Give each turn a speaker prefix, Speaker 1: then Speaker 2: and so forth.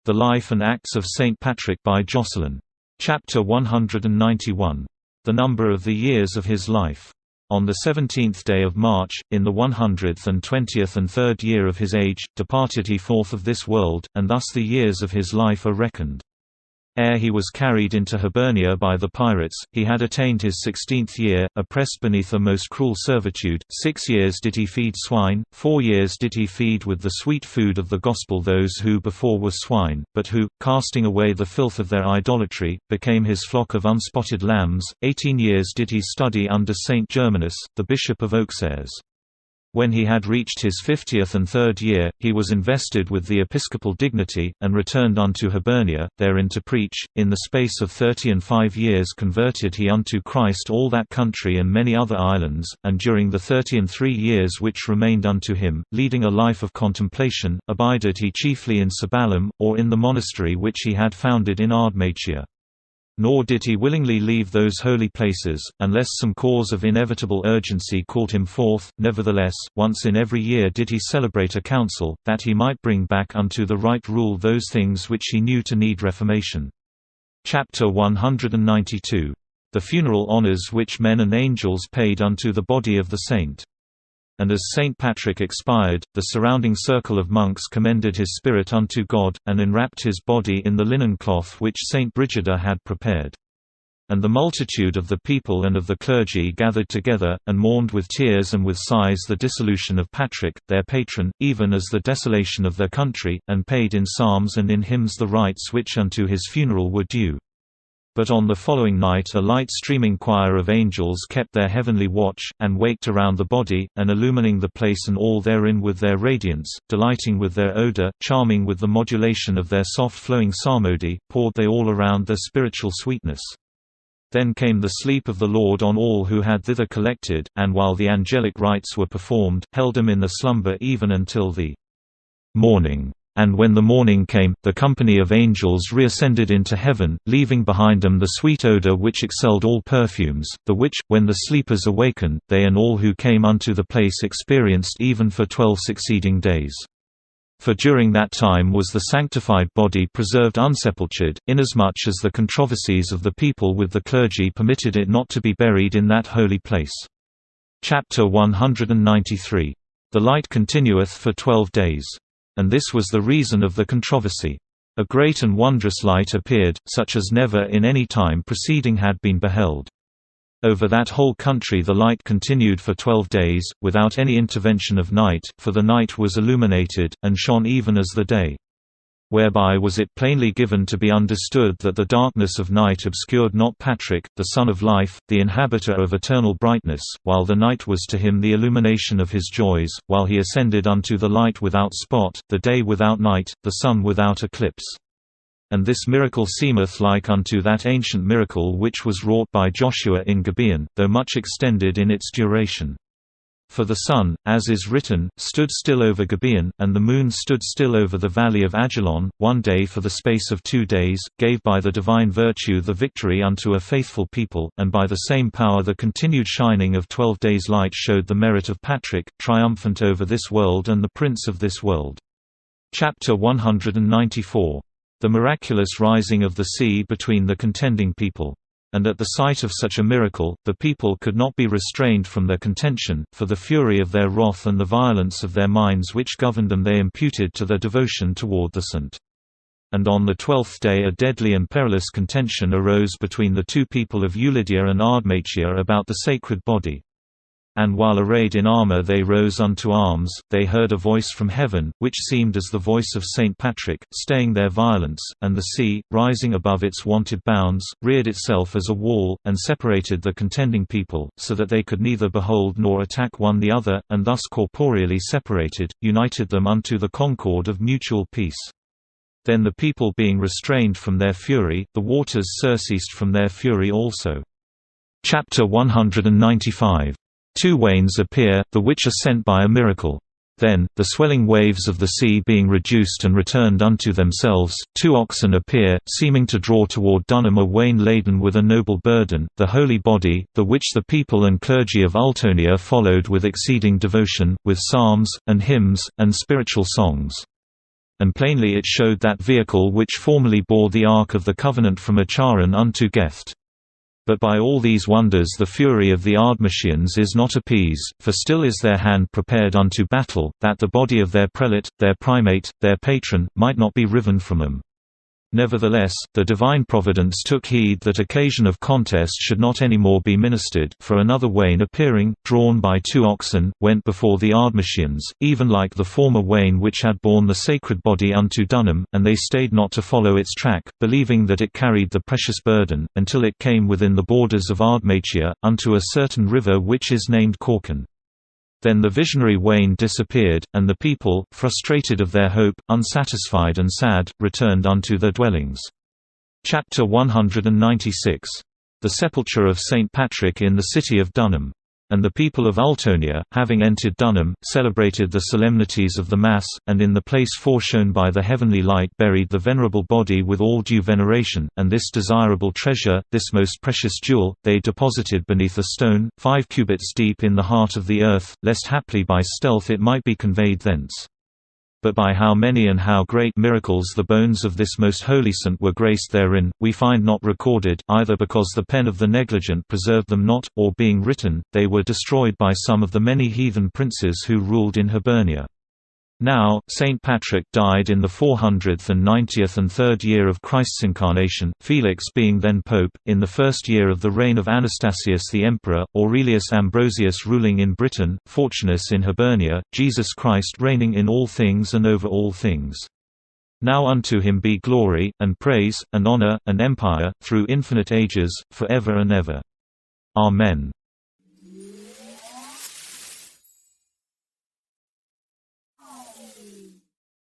Speaker 1: The Life and Acts of St. Patrick by Jocelin. Chapter 191. The Number of the Years of His Life. On the 17th day of March, in the 120th and 3rd year of his age, departed he forth of this world, and thus the years of his life are reckoned. Ere he was carried into Hibernia by the pirates, he had attained his 16th year, oppressed beneath a most cruel servitude. 6 years did he feed swine, 4 years did he feed with the sweet food of the gospel those who before were swine, but who, casting away the filth of their idolatry, became his flock of unspotted lambs. 18 years did he study under Saint Germanus, the bishop of Auxerre. When he had reached his 50th and 3rd year, he was invested with the episcopal dignity, and returned unto Hibernia, therein to preach. In the space of 35 years converted he unto Christ all that country and many other islands, and during the 33 years which remained unto him, leading a life of contemplation, abided he chiefly in Saballum, or in the monastery which he had founded in Ardmachia. Nor did he willingly leave those holy places, unless some cause of inevitable urgency called him forth. Nevertheless, once in every year did he celebrate a council, that he might bring back unto the right rule those things which he knew to need reformation. Chapter 192. The Funeral Honors which men and angels paid unto the body of the saint. And as Saint Patrick expired, the surrounding circle of monks commended his spirit unto God, and enwrapped his body in the linen cloth which Saint Brigida had prepared. And the multitude of the people and of the clergy gathered together, and mourned with tears and with sighs the dissolution of Patrick, their patron, even as the desolation of their country, and paid in psalms and in hymns the rites which unto his funeral were due. But on the following night a light streaming choir of angels kept their heavenly watch, and waked around the body, and illumining the place and all therein with their radiance, delighting with their odor, charming with the modulation of their soft-flowing psalmody, poured they all around their spiritual sweetness. Then came the sleep of the Lord on all who had thither collected, and while the angelic rites were performed, held them in the slumber even until the morning. And when the morning came, the company of angels reascended into heaven, leaving behind them the sweet odor which excelled all perfumes, the which, when the sleepers awakened, they and all who came unto the place experienced even for 12 succeeding days. For during that time was the sanctified body preserved unsepultured, inasmuch as the controversies of the people with the clergy permitted it not to be buried in that holy place. Chapter 193. The light continueth for 12 days. And this was the reason of the controversy. A great and wondrous light appeared, such as never in any time preceding had been beheld. Over that whole country the light continued for 12 days, without any intervention of night, for the night was illuminated, and shone even as the day. Whereby was it plainly given to be understood that the darkness of night obscured not Patrick, the Son of Life, the inhabitor of eternal brightness, while the night was to him the illumination of his joys, while he ascended unto the light without spot, the day without night, the sun without eclipse. And this miracle seemeth like unto that ancient miracle which was wrought by Joshua in Gibeon, though much extended in its duration. For the sun, as is written, stood still over Gibeon, and the moon stood still over the valley of Ajalon, one day for the space of 2 days, gave by the divine virtue the victory unto a faithful people, and by the same power the continued shining of 12 days' light showed the merit of Patrick, triumphant over this world and the prince of this world. Chapter 194. The miraculous rising of the sea between the contending people. And at the sight of such a miracle, the people could not be restrained from their contention, for the fury of their wrath and the violence of their minds which governed them they imputed to their devotion toward the saint. And on the 12th day a deadly and perilous contention arose between the two people of Ulidia and Ardmachia about the sacred body. And while arrayed in armor they rose unto arms, they heard a voice from heaven, which seemed as the voice of Saint Patrick, staying their violence, and the sea, rising above its wonted bounds, reared itself as a wall, and separated the contending people, so that they could neither behold nor attack one the other, and thus corporeally separated, united them unto the concord of mutual peace. Then the people being restrained from their fury, the waters surceased from their fury also. Chapter 195. 2 Wains appear, the which are sent by a miracle. Then, the swelling waves of the sea being reduced and returned unto themselves, 2 oxen appear, seeming to draw toward Dunum a wain laden with a noble burden, the holy body, the which the people and clergy of Ultonia followed with exceeding devotion, with psalms, and hymns, and spiritual songs. And plainly it showed that vehicle which formerly bore the Ark of the Covenant from Acharon unto Geth. But by all these wonders the fury of the Ardmatians is not appeased, for still is their hand prepared unto battle, that the body of their prelate, their primate, their patron, might not be riven from them. Nevertheless, the divine providence took heed that occasion of contest should not any more be ministered, for another wain appearing, drawn by 2 oxen, went before the Ardmatians, even like the former wain which had borne the sacred body unto Dunum, and they stayed not to follow its track, believing that it carried the precious burden, until it came within the borders of Ardmatia, unto a certain river which is named Corcan. Then the visionary wain disappeared, and the people, frustrated of their hope, unsatisfied and sad, returned unto their dwellings. Chapter 196. The sepulture of St. Patrick in the city of Dunum. And the people of Ultonia, having entered Dunum, celebrated the solemnities of the Mass, and in the place foreshown by the heavenly light buried the venerable body with all due veneration, and this desirable treasure, this most precious jewel, they deposited beneath a stone, 5 cubits deep in the heart of the earth, lest haply by stealth it might be conveyed thence. But by how many and how great miracles the bones of this most holy saint were graced therein, we find not recorded, either because the pen of the negligent preserved them not, or being written, they were destroyed by some of the many heathen princes who ruled in Hibernia. Now, Saint Patrick died in the 490th and 3rd year of Christ's incarnation, Felix being then pope, in the 1st year of the reign of Anastasius the emperor, Aurelius Ambrosius ruling in Britain, Fortunus in Hibernia, Jesus Christ reigning in all things and over all things. Now unto him be glory, and praise, and honor, and empire, through infinite ages, for ever and ever. Amen.